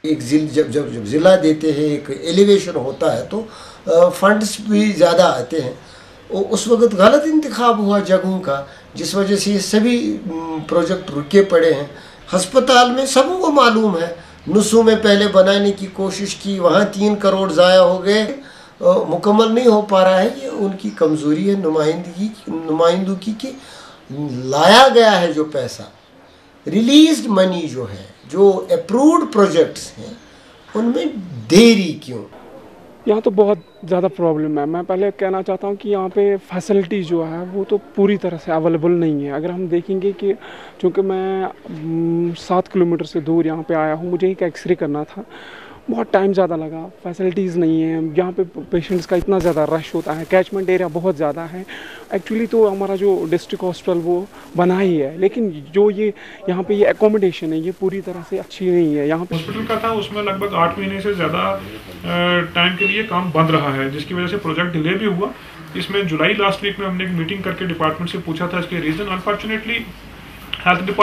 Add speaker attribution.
Speaker 1: एक जब ज़िला देते हैं, एक एलिवेशन होता है तो फंड्स भी ज़्यादा आते हैं। उस वक्त गलत इंतखाब हुआ जगहों का, जिस वजह से ये सभी प्रोजेक्ट रुके पड़े हैं। अस्पताल में सबों को मालूम है, नुसू में पहले बनाने की कोशिश की, वहाँ 3 करोड़ ज़ाया हो गए, मुकम्मल नहीं हो पा रहा है। ये उनकी कमज़ोरी है नुमाइंदगी की। लाया गया है जो पैसा, रिलीज्ड मनी जो है, जो अप्रूव्ड प्रोजेक्ट्स हैं, उनमें देरी क्यों?
Speaker 2: यहाँ तो बहुत ज़्यादा प्रॉब्लम है। मैं पहले कहना चाहता हूँ कि यहाँ पे फैसिलिटी जो है वो तो पूरी तरह से अवेलेबल नहीं है। अगर हम देखेंगे कि चूँकि मैं 7 किलोमीटर से दूर यहाँ पे आया हूँ, मुझे एक एक्सरे करना था, बहुत टाइम ज़्यादा लगा। फैसिलिटीज़ नहीं है यहाँ पे, पेशेंट्स का इतना ज़्यादा रश होता है, कैचमेंट एरिया बहुत ज़्यादा है। एक्चुअली तो हमारा जो डिस्ट्रिक्ट हॉस्पिटल वो बना ही है, लेकिन जो ये यहाँ पे ये एकोमोडेशन है ये पूरी तरह से अच्छी नहीं है। यहाँ पे
Speaker 3: हॉस्पिटल का था, उसमें लगभग 8 महीने से ज़्यादा टाइम के लिए काम बंद रहा है, जिसकी वजह से प्रोजेक्ट डिले भी हुआ। इसमें जुलाई लास्ट वीक में हमने एक मीटिंग करके डिपार्टमेंट से पूछा था इसके रीज़न। Unfortunately health department